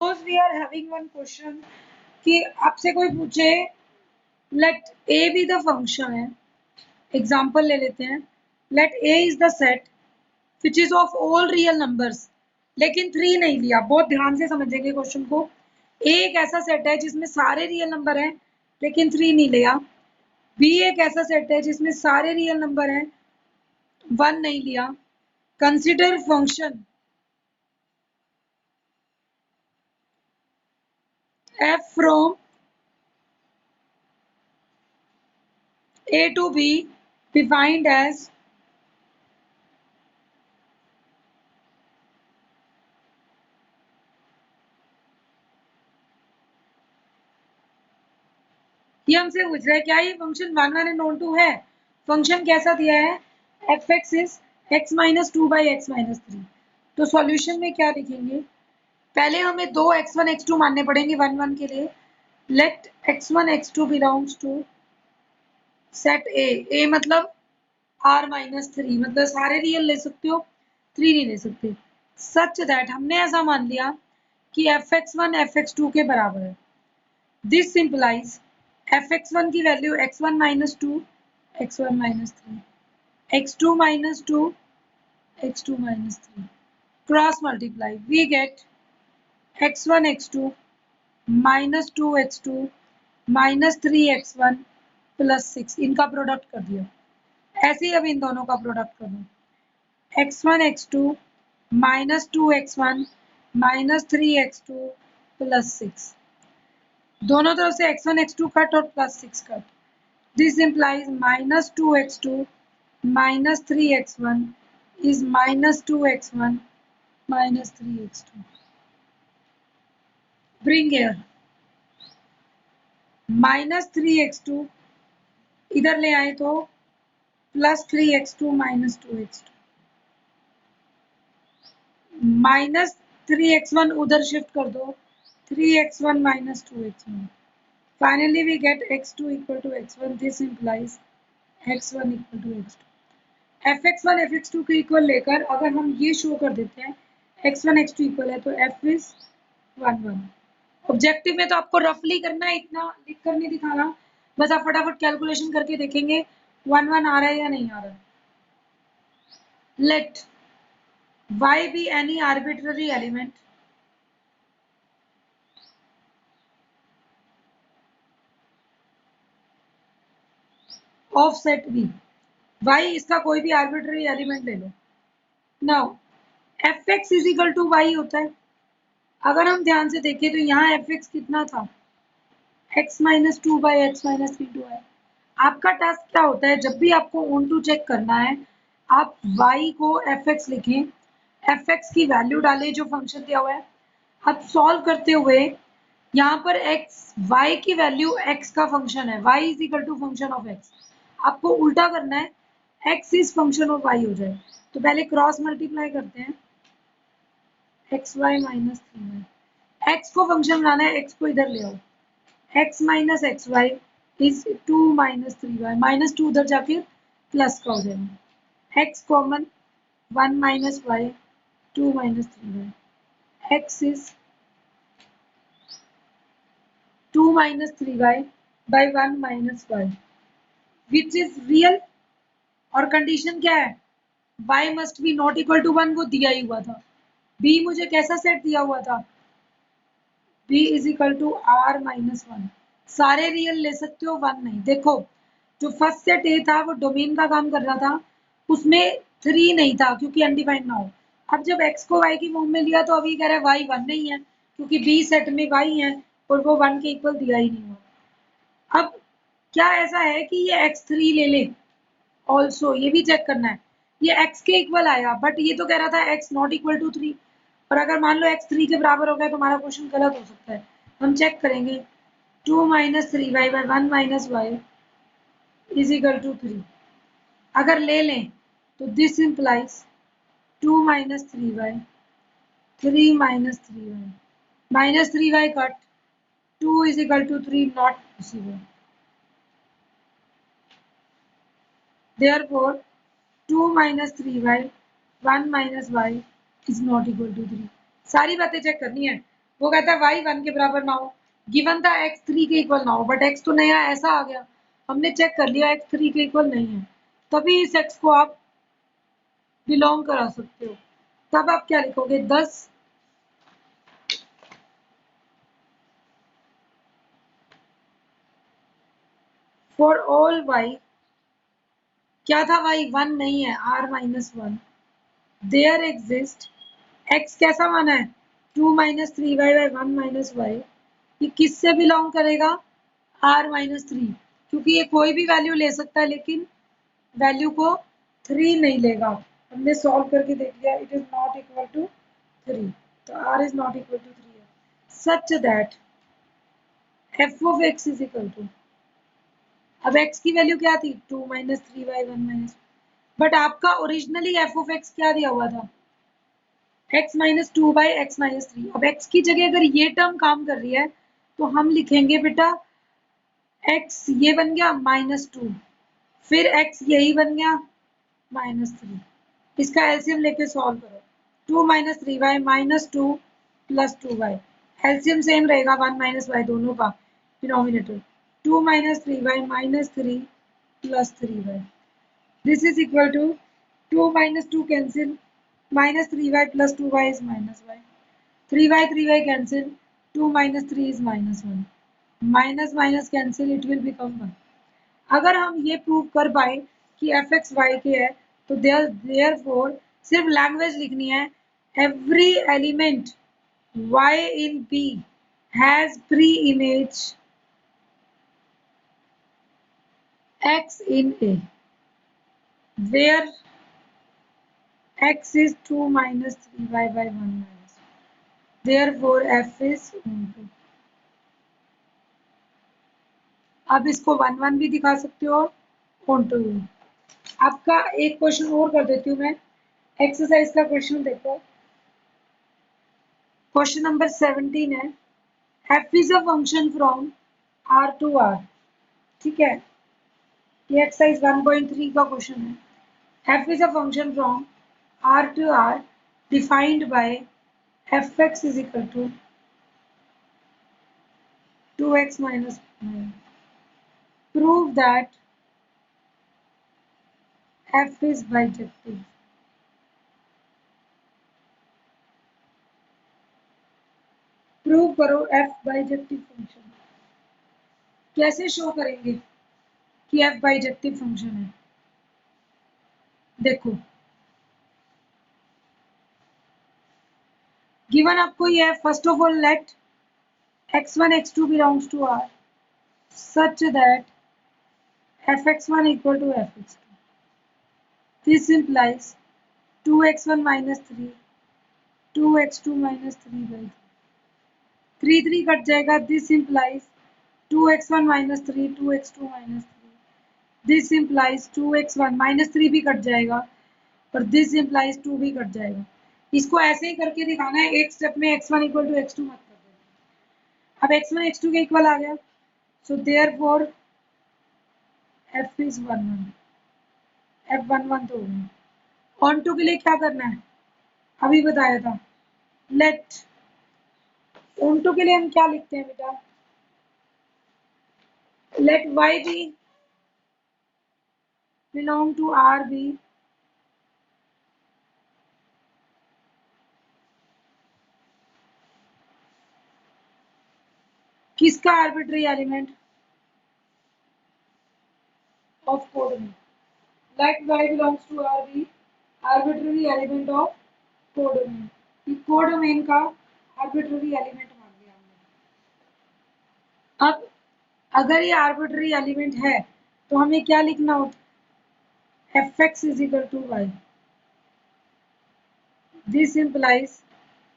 Suppose we are having one question कि आपसे कोई पूछे let a be the function है, एग्जाम्पल ले लेते हैं, let a is the set which is of all real numbers, लेकिन 3 नहीं लिया, बहुत ध्यान से समझेंगे क्वेश्चन को। a एक ऐसा सेट है जिसमें सारे रियल नंबर हैं लेकिन 3 नहीं लिया। b एक ऐसा सेट है जिसमें सारे रियल नंबर हैं, 1 नहीं लिया। Consider function f from a to b defined as ये हमसे पूछ रहा है क्या ये फंक्शन 1 1 and 2 है। फंक्शन कैसा दिया है, F x is x minus two by x minus three. तो सॉल्यूशन में क्या लिखेंगे, पहले हमें दो x1 x2 मानने पड़ेंगे 1 1 के लिए। Let x1 x2 belongs to set A मतलब r माइनस थ्री, मतलब सारे रियल ले सकते हो, 3 नहीं ले सकते। सच दैट हमने ऐसा मान लिया कि f x one f x two के बराबर है। दिस सिंप्लाइज fx1 की value x1 minus two x1 minus three, x2 minus two x2 minus three, cross multiply we get x1 x2 minus two x2 minus three x1 plus six, इनका product कर दिया। ऐसे ही अब इन दोनों का product कर दो, x1 x2 minus two x1 minus three x2 plus six, दोनों तरफ से x1 x2 कट और plus six cut. This implies minus 2x2 minus 3x1 is minus 2x1 minus 3x2. Bring here minus 3x2 इधर ले आए तो plus 3x2 minus 2x2, minus 3x1 उधर shift कर दो, 3x1 minus 2x1. Finally we get x2 equal to x1. This implies x1 equal to x2. fx1 fx2 के equal लेकर अगर हम ये शो कर देते हैं x1 x2 इक्वल है तो f इज 1 1। ऑब्जेक्टिव में तो आपको रफली करना है, इतना लिख कर नहीं दिखाना, बस आप फटाफट कैलकुलेशन करके देखेंगे 1 1 आ रहा है या नहीं आ रहा है। Let y be any arbitrary element of set V, y इसका कोई भी आर्बिट्ररी एलिमेंट ले लो। Now fx is equal to y होता है, अगर हम ध्यान से देखें तो यहाँ fx कितना था, x minus two by x minus three two है। आपका टास्क क्या होता है, जब भी आपको ऑन टू चेक करना है आप y को fx लिखें, fx की वैल्यू डालें जो फंक्शन दिया हुआ है। अब सॉल्व करते हुए यहाँ पर x y की वैल्यू x का फंक्शन है, y is equal to function of x, आपको उल्टा करना है, x is function of y हो जाए। तो पहले क्रॉस मल्टीप्लाई करते हैं, x y minus three y, x को फंक्शन बनाना है, एक्स को इधर ले आओ, x minus x y is two minus three y, minus two उधर जाके प्लस का हो जाएगा, x common 1 minus Y 2 minus three y, x is 2 minus three y by 1 minus y which is real. और कंडीशन क्या है, y must be not equal to 1, वो दिया ही हुआ था। b मुझे कैसा सेट दिया हुआ था, b is equal to r minus one, सारे रियल ले सकते हो, 1 नहीं। देखो जो फर्स्ट सेट ए था वो डोमेन का काम कर रहा था, उसमें 3 नहीं था क्योंकि अनडिफाइंड ना हो। अब जब x को y की फॉर्म में लिया तो अभी कह रहा है y 1 नहीं है क्योंकि b सेट में y है और वो 1 के इक्वल दिया ही नहीं हुआ। अब क्या ऐसा है कि ये x3 ले ले, ऑल्सो ये भी चेक करना है, ये x के इक्वल आया बट ये तो कह रहा था x नॉट इक्वल टू 3, और अगर मान लो x 3 के बराबर हो गया तो हमारा क्वेश्चन गलत हो सकता है। हम चेक करेंगे, 2 minus three y by 1 minus y is equal to 3, अगर ले लें तो this implies 2 minus three y 3 minus three y, minus three y cut 2 is equal to 3, not possible. Therefore 2 minus 3y 1 minus y is not equal to 3। सारी बातें check करनी है, वो कहता है y 1 के बराबर ना हो, गिवन था x 3 के इक्वल ना हो, बट x तो नया ऐसा आ गया, हमने चेक कर लिया x 3 के इक्वल नहीं है, तभी इस x को आप बिलोंग करा सकते हो। तब आप क्या लिखोगे 10 फॉर ऑल y, क्या था y 1 नहीं है, r minus 1, there exist x कैसा माना है 2 minus 3y by 1 minus y, ये किससे बिलोंग करेगा r माइनस 3, क्योंकि ये कोई भी वैल्यू ले सकता है लेकिन वैल्यू को 3 नहीं लेगा। हमने सॉल्व करके देख लिया, it is not equal to 3, तो r is not equal to 3 है, such that f of x is equal to, अब x की वैल्यू क्या थी 2 माइनस 3y 1 माइनस, बट आपका ओरिजिनली f ऑफ x क्या दिया हुआ था x minus 2 by x minus 3, अब x की जगह अगर ये टर्म काम कर रही है तो हम लिखेंगे बेटा x ये बन गया माइनस 2, फिर x यही बन गया माइनस 3, इसका एलसीएम लेके सॉल्व करो, 2 minus 3y minus 2 plus 2y, LCM same रहेगा 1 माइनस y दोनों का denominator, 2 minus 3y minus 3 plus 3y, this is equal to 2 minus 2 cancel, minus 3y plus 2y is minus y, 3y cancel, 2 minus 3 is minus 1, minus minus cancel, it will become 1। अगर हम ये prove कर पाए कि f x Y के है तो therefore सिर्फ लैंग्वेज लिखनी है, every element y in B has pre-image x in A where x is 2 minus 3y by 1 minus, therefore f is onto। आप इसको 1 1 भी दिखा सकते हो onto भी। आपका एक क्वेश्चन और कर देती हूँ मैं, एक्सरसाइज का क्वेश्चन देखो, क्वेश्चन नंबर 17 है, f is a function from r to r, ठीक है, ये एक्सरसाइज 1.3 का क्वेश्चन है, f is a function from r to r defined by fx is equal to 2x minus 9, prove that f is bijective। Prove करो f bijective function, कैसे show करेंगे कि f bijective function है, देखो given आपको ये है, first of all let x1 x2 belongs to R such that fx1 equal to fx2, this implies 2x1 minus 3 2x2 minus 3 by 3 3 cut जाएगा, this implies 2x1 minus 3 2x2 minus 3, this implies 2x1 minus 3 भी cut जाएगा और this implies 2 भी cut जाएगा। इसको ऐसे ही करके दिखाना है, एक स्टेप में x1 इक्वल टू x2 मत कर देना। अब x1 x2 के इक्वल आ गया, so therefore f is 1 1, f 1 1 तो हो गया। ऑन टू के लिए क्या करना है अभी बताया था, लेट ऑन टू के लिए हम क्या लिखते हैं बेटा, लेट y भी बिलोंग टू r भी किसका arbitrary element of codomain, let y belongs to r भी आर्बिट्री एलिमेंट ऑफ कोडोमेन, ये कोडोमेन का आर्बिट्री एलिमेंट मान लिया हमने। अब अगर ये आर्बिट्री एलिमेंट है तो हमें क्या लिखना होता, fx is equal to y, this implies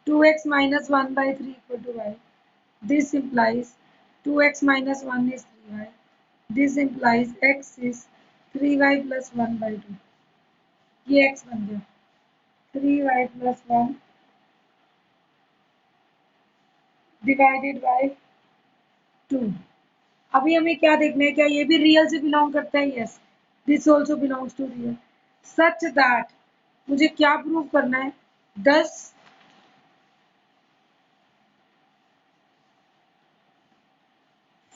2x minus 1 by 3 equal to y, this implies 2x minus 1 is 3y, this implies x is 3y plus 1 by 2, ये x बन गया 3y plus 1 divided by 2। अभी हमें क्या देखना है, क्या ये भी रियल से बिलोंग करता है, yes this also belongs to real, such that मुझे क्या प्रूव करना है, 10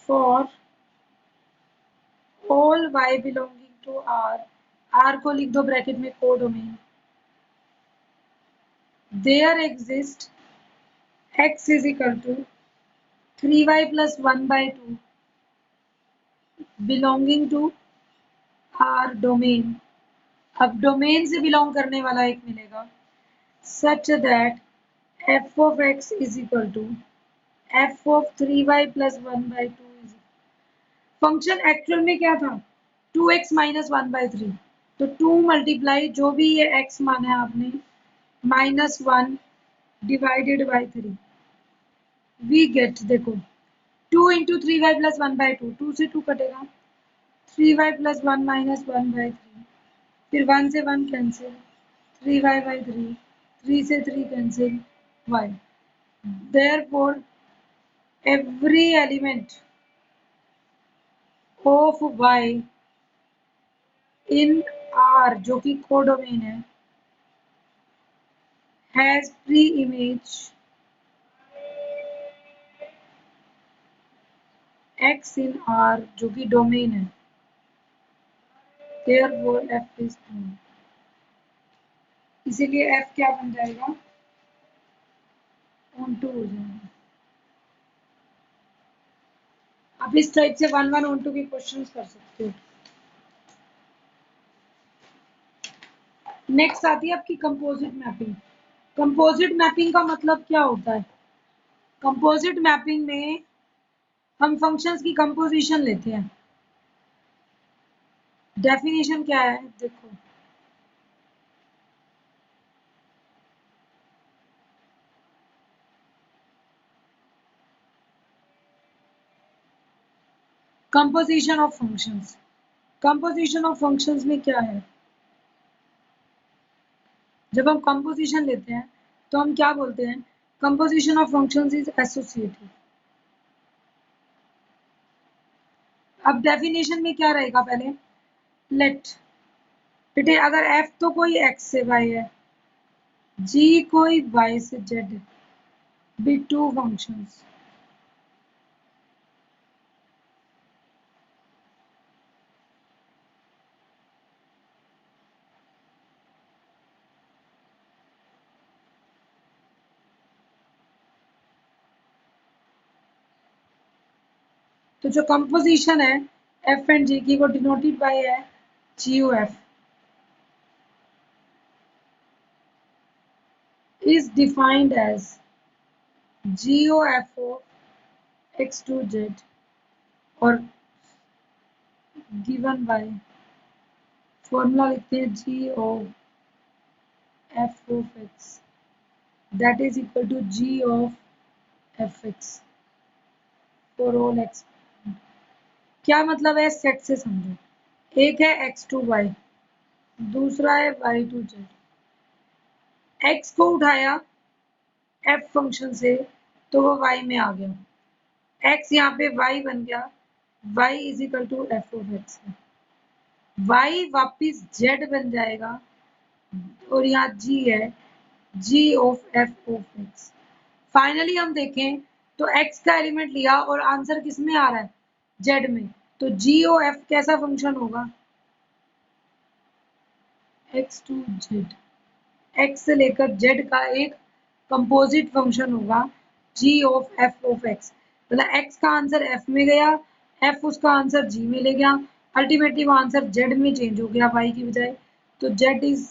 for all y belonging to r को लिख दो ब्रैकेट में codomain, there exist x is equal to 3y plus 1/2 belonging to r domain. अब डोमेन से बिलोंग करने वाला एक मिलेगा, such that f of x is equal to f of 3y plus 1/2 is function actual में क्या था 2x माइनस 1/3, तो 2 मल्टीप्लाई जो भी ये x माना है आपने -1 डिवाइडेड बाई 3 वी गेट, देखो 2 इंटू 3y प्लस 1/2, 2 से 2 कटेगा, 3y प्लस 1 माइनस 1/3, फिर 1 से 1 कैंसिल, 3y/3, 3 से 3 cancel y, therefore every element of y in R जो कि कोडोमेन है has pre-image x in R जो कि डोमेन है, therefore f is true, इसीलिए f क्या बन जाएगा onto हो जाएगा। आप इस टाइप से 1-1 onto के क्वेश्चंस कर सकते हो। नेक्स्ट आती है आपकी कंपोजिट मैपिंग। कंपोजिट मैपिंग का मतलब क्या होता है? कंपोजिट मैपिंग में हम फंक्शंस की कंपोजिशन लेते हैं। डेफिनेशन क्या है देखो, composition of functions. Composition of functions में क्या है, जब हम कंपोजिशन लेते हैं तो हम क्या बोलते हैं, composition of functions is associative. अब डेफिनेशन में क्या रहेगा, पहले लेट बेटे अगर f तो कोई x से y है, g कोई y से z है, बी टू फंक्शंस, तो जो कंपोजिशन है f एंड g की वो डिनोटेड बाय है GOF, is defined as GOF of x to z और given by फॉर्मूला लिखते हैं GOF of x that is equal to G of fx for all x। क्या मतलब है सेट से समझो, एक है x to y, दूसरा है y to z। x को उठाया f फंक्शन से तो वो y में आ गया, x यहाँ पे y बन गया, y is equal to f of x है, y वापिस z बन जाएगा और यहाँ g है g of f of x। Finally हम देखें तो x का एलिमेंट लिया और आंसर किस में आ रहा है z में, तो g o f कैसा फंक्शन होगा x to z, x से लेकर z का एक कंपोजिट फंक्शन होगा g of f of x। मतलब x का आंसर f में गया, f उसका आंसर g में ले गया, अल्टीमेटली वो आंसर z में चेंज हो गया y की बजाय, तो z is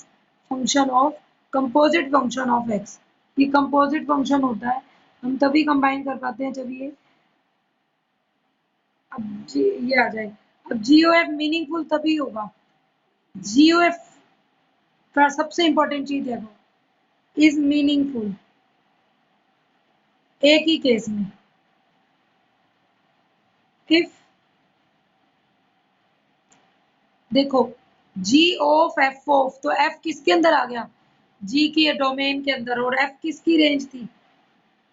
function of composite function of x। ये कंपोजिट फंक्शन होता है, हम तभी कंबाइन कर पाते हैं जब ये ये आ जाए। अब GOF मीनिंगफुल तभी होगा, GOF का सबसे इंपॉर्टेंट चीज देखो इज मीनिंगफुल एक ही केस में, इफ देखो g ऑफ f ऑफ, तो f किसके अंदर आ गया g की डोमेन के अंदर, और f किसकी रेंज थी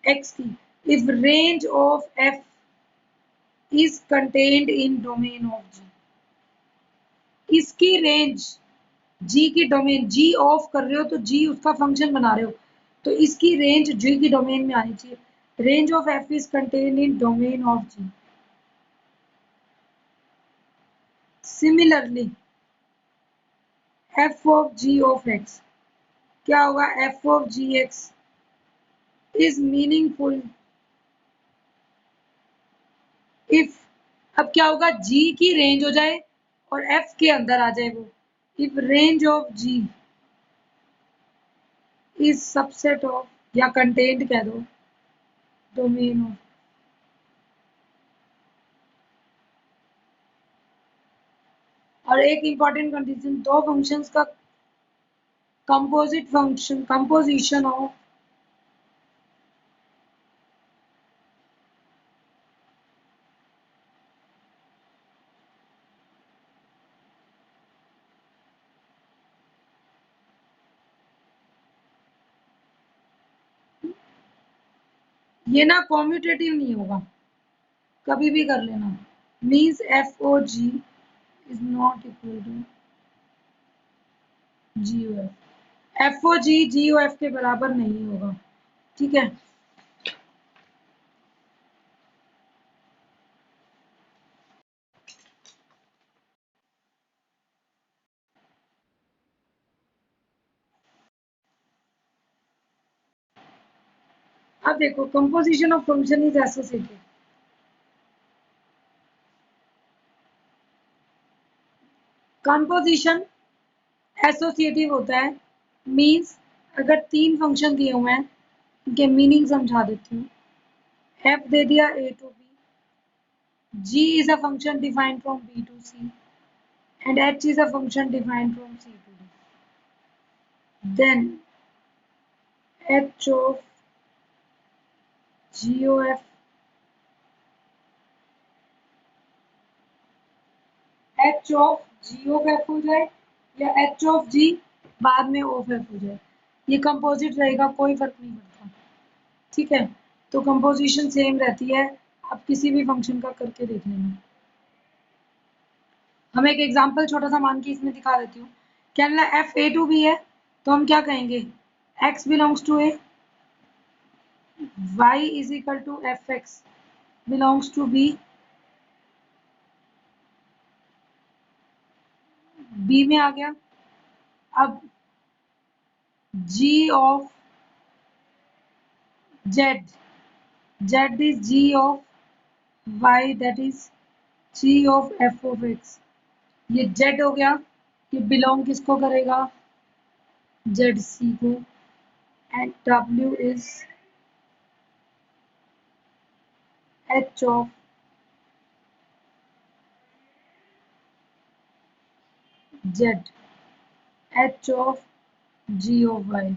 x की। If range of f is contained in domain of g, इसकी रेंज g की डोमेन, g ऑफ कर रहे हो तो g उसका फंक्शन बना रहे हो, तो इसकी रेंज g की डोमेन में आनी चाहिए। Range of f is contained in domain of g, similarly f of ji of x क्या होगा, f of g x is meaningful if, अब क्या होगा, जी की रेंज हो जाए और एफ के अंदर आ जाए वो, if range of g is subset of, या कंटेंट कह दो, डोमेन ऑफ, और एक इंपॉर्टेंट कंडीशन, दो फंक्शंस का कंपोजिट फंक्शन, कंपोजिशन ऑफ, ये ना कॉम्यूटेटिव नहीं होगा, कभी भी कर लेना, means f o g is not equal to g O f, f o g O f के बराबर नहीं होगा, ठीक है। अब देखो, composition of function is associated, composition associative होता है, मीन्स अगर तीन फंक्शन दिए हुए हैं, उनके मीनिंग समझा देती हूँ। एफ दे दिया A to B, G is a function defined from B to C, and H is a function defined from C to D, then H of G O F, H of ji of F हो जाए या H of जी बाद में of F हो जाए, ये composite रहेगा, कोई फर्क नहीं पड़ता, ठीक है। तो कंपोजिशन सेम रहती है, आप किसी भी फंक्शन का करके देख लेना। हम एक एग्जांपल छोटा सा मान के इसमें दिखा देती हूँ, क्या ना एफ ए टू बी है, तो हम क्या कहेंगे, x belongs to a, y is equal to f x belongs to b, b में आ गया। अब g of z, z is g of y, that is g of f of x, ये z हो गया, ये बिलोंग किसको करेगा, zc को, and w is h of z, h of g of y,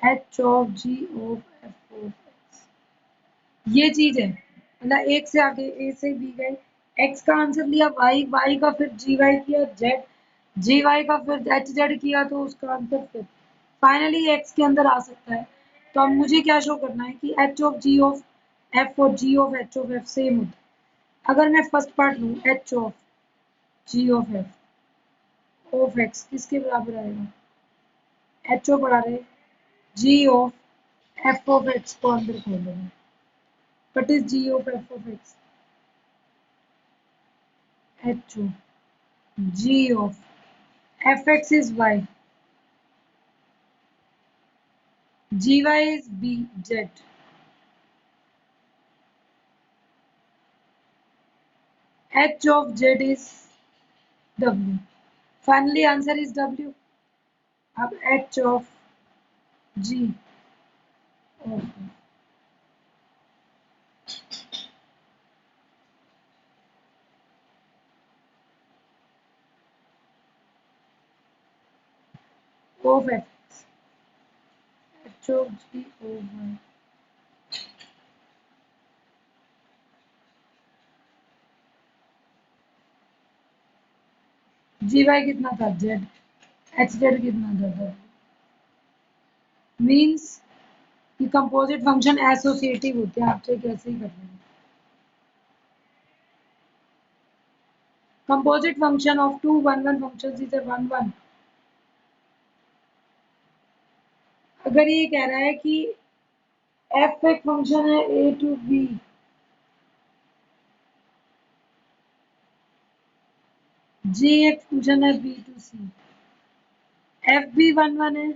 h of g of f of x, ये चीज है, मतलब एक से आगे ए से बी गए, x का आंसर लिया, y का फिर जी वाई किया, जी वाई का फिर एच जेड किया, तो उसका आंसर फिर फाइनली x के अंदर आ सकता है। तो अब मुझे क्या शो करना है कि h of ji of f और g of h of f same होता है। अगर मैं फर्स्ट पार्ट लूँ, h of g of f of x किसके बराबर आएगा, h ओ बढ़ा रहे, g of f of x को अंदर खोल देंगे, what is g of f of x, h o g of fx is y, gy is b z, h of z is w, finally answer is w। अब h of g of fx, h of g of y, gy कितना था z, h z कितना था w, means कि composite function associative होते हैं, आपसे कैसे ही कर लेंगे। Composite function of two one one functions is a one one, अगर ये कह रहा है कि एफ एक फंक्शन है ए टू बी, जी एक फंक्शन है बी टू सी, एफ भी 1 1 है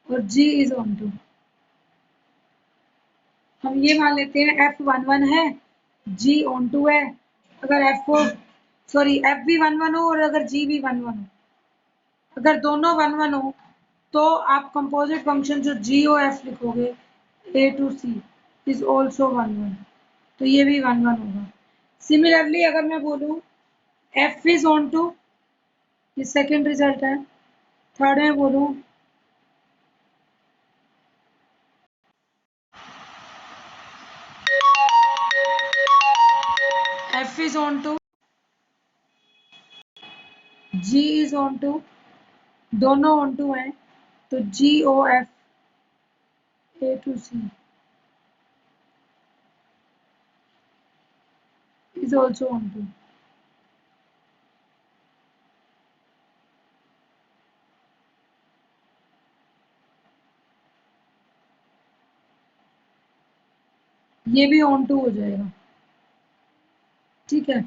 और जी इज ऑन टू। हम ये मान लेते हैं एफ 1 1 है, जी ऑन टू है। अगर एफ को सॉरी एफ भी 1 1 हो और अगर जी भी 1 1 हो, अगर दोनों 1 1 हो तो आप कंपोजिट फंक्शन जो जी ओ एफ लिखोगे ए टू सी इज ऑल्सो 1 1, तो ये भी 1 1 होगा। सिमिलरली अगर मैं बोलूँ एफ इज ऑन टू, ये सेकेंड रिजल्ट है। थर्ड में बोलूँ F is on G, is इज ऑन टू, दोनों ऑन टू हैं, तो G O F A to C is also onto टू। ये भी ऑन टू हो जाएगा। ठीक है,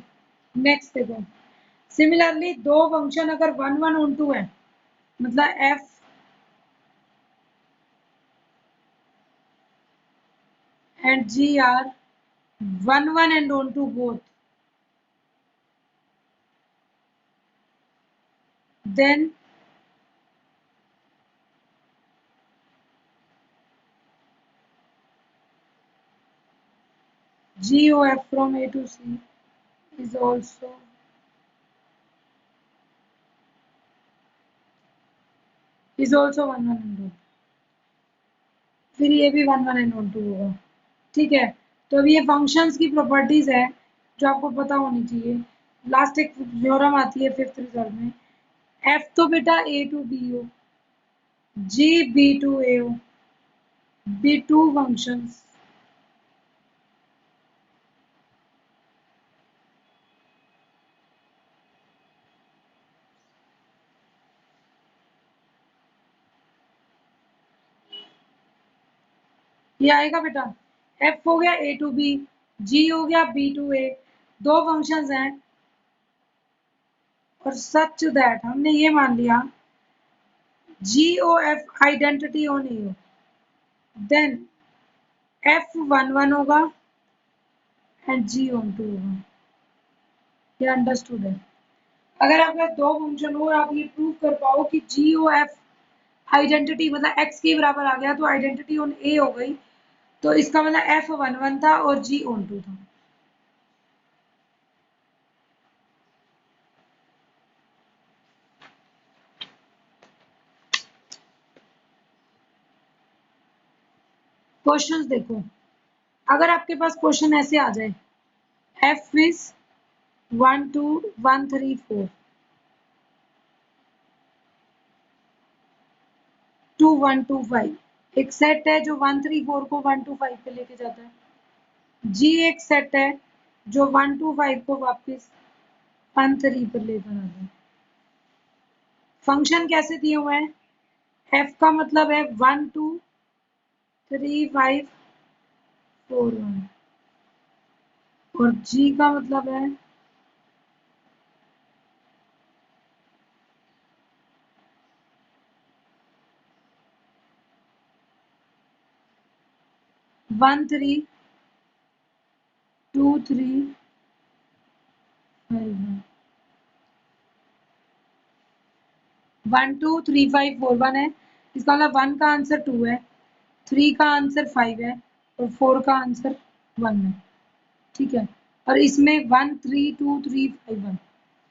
नेक्स्ट देखो। सिमिलरली दो फंक्शन अगर 1 1 ऑन टू है, मतलब f and g are 1 1 and onto both, then GOF from A to C is also 1 1 and 2, फिर ये भी 1 1 and 2 होगा। ठीक है, तो अभी ये फंक्शंस की प्रॉपर्टीज है जो आपको पता होनी चाहिए। लास्ट एक थ्योरम आती है फिफ्थ रिजल्ट में, एफ तो बेटा ए टू बी हो, जी बी टू ए हो, बी टू फंक्शंस। ये आएगा बेटा, एफ हो गया ए टू बी, जी हो गया बी टू ए, दो फंक्शंस हैं और सच दैट हमने ये मान लिया जी ओ एफ आइडेंटिटी हो नहीं हो, देन एफ 1 1 होगा एंड जी ऑन टू होगा। ये अंडरस्टूड है। अगर आपके पास दो फंक्शन हो और आप ये प्रूव कर पाओ कि जी ओ एफ आइडेंटिटी मतलब एक्स के बराबर आ गया तो आइडेंटिटी ऑन ए हो गई, तो इसका मतलब एफ 1 1 था और जी ऑन टू था। क्वेश्चंस देखो, अगर आपके पास क्वेश्चन ऐसे आ जाए एफ इज 1 2 1 3 4 2 1 2 5, एक सेट है जो 1 3 4 को 1 2 5 पे लेके जाता है। जी एक सेट है जो 1 2 5 को वापस 1 3 पर लेकर आता है। फंक्शन कैसे दिए हुए हैं, एफ का मतलब है 1 2 3 5 4 1 और जी का मतलब है 1 3 2 3 5 1। 1 2 3 5 4 1 है, इसका मतलब 1 का आंसर 2 है, 3 का आंसर 5 है और 4 का आंसर 1 है। ठीक है, और इसमें 1 3 2 3 5 1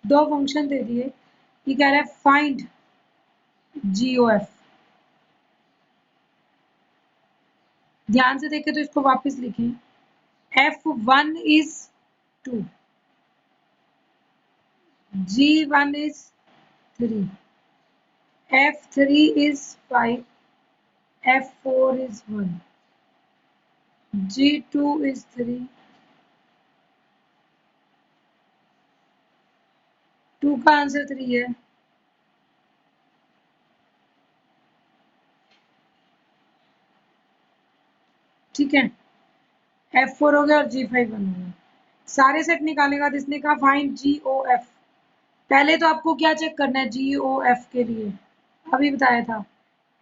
दो फंक्शन दे दिए। ये कह रहा है फाइंड जी ओ एफ। ध्यान से देखें तो इसको वापस लिखें, f 1 is 2, g 1 is 3, f 3 is 5, f 4 is 1, g 2 is 3, 2 का आंसर 3 है। ठीक है, एफ 4 हो गया और जी 5 1 हो गया। सारे सेट निकालेगा तो इसने कहा फाइंड जी ओ एफ। पहले तो आपको क्या चेक करना है जी ओ एफ के लिए, अभी बताया था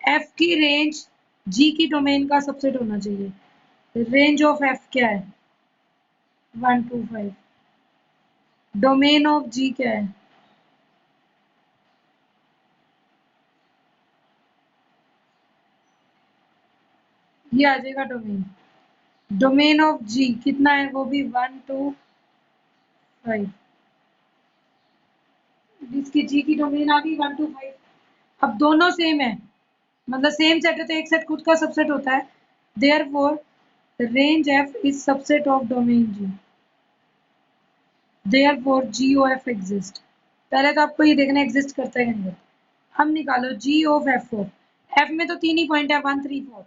एफ की रेंज जी की डोमेन का सबसेट होना चाहिए। रेंज ऑफ एफ क्या है 1 to 5। डोमेन ऑफ जी क्या है ये आ जाएगा डोमेन। डोमेन ऑफ जी कितना है वो भी 1 to 5। इसकी जी की डोमेन आ गई 1 to 5। अब दोनों सेम है मतलब सेम सेट है तो एक सेट खुद का सबसेट होता है। Therefore range f is subset of domain g. Therefore g O f exist. पहले तो आपको ये देखना एग्जिस्ट करता है कि नहीं। हम निकालो जी ऑफ एफ ऑफ एफ में तो तीन ही पॉइंट है 1 3 4।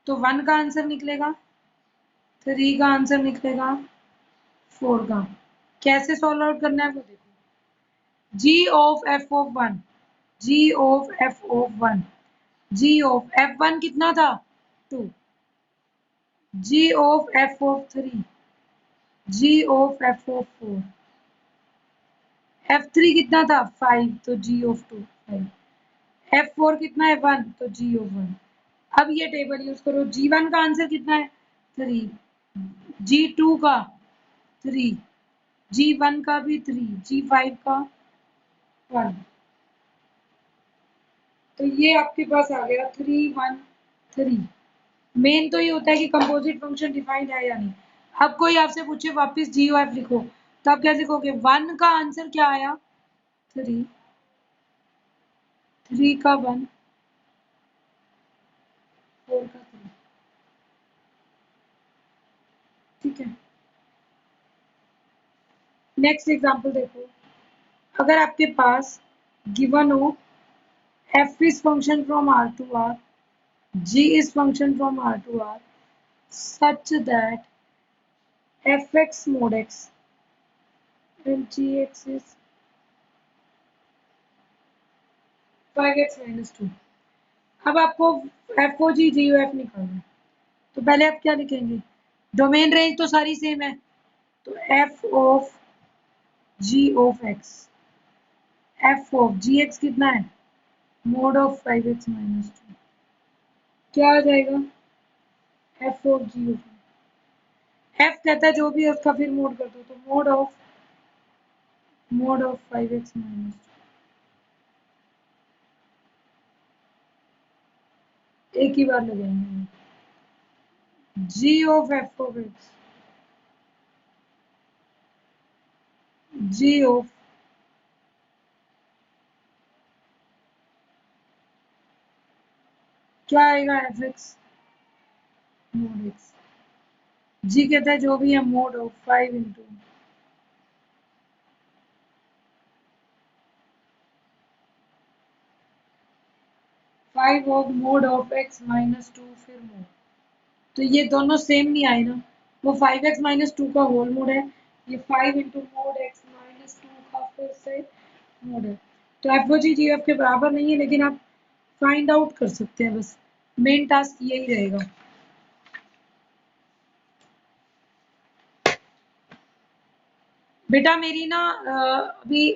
तो 1 का आंसर निकलेगा, 3 का आंसर निकलेगा, 4 का। कैसे सॉल्व आउट करना है वो देखो। G of F of 1, G of F of 1, G of F1 कितना था 2, G of F of 3, G of F of 4, F3 कितना था 5 तो जी ऑफ 2 5, F4 कितना है 1 तो जी ऑफ 1। अब ये टेबल यूज करो। G1 का आंसर कितना है 3, G2 का 3, G1 का भी 3, G5 का 1। तो ये आपके पास आ गया 3 1 3। मेन तो ये होता है कि कंपोजिट फंक्शन डिफाइंड है या नहीं। अब कोई आपसे पूछे वापस जी ओ एफ लिखो तो आप कैसे लिखोगे 1 का आंसर क्या आया 3, 3 का 1, 4 का 3। ठीक है, नेक्स्ट एग्जांपल देखो। अगर आपके पास गिवन हो f is function from R to R, g is function from R to R such that fx mod x and gx is 5x minus 2। अब आपको एफ ओ जी जी एफ निकालना है तो पहले आप क्या लिखेंगे। डोमेन रेंज तो सारी सेम है तो f of ji of x, f of g x कितना है मोड ऑफ 5x माइनस 2। क्या आ जाएगा f of ji of f कहता है जो भी है उसका फिर मोड कर दो तो मोड ऑफ 5x माइनस 2। एक ही बार लगाएंगे G of F of X, G of क्या आएगा F X mod X. G कहता है जो भी है mod of 5 into 5 of mod of X minus 2 फिर मोड। तो ये दोनों सेम नहीं आए ना। वो 5x माइनस 2 का होल मोड है, ये 5 इंटू मोड एक्स माइनस 2 का फिर से मोड है। तो एफ ओ जी जी एफ के बराबर नहीं है लेकिन आप फाइंड आउट कर सकते हैं। बस मेन टास्क यही रहेगा। बेटा मेरी ना अभी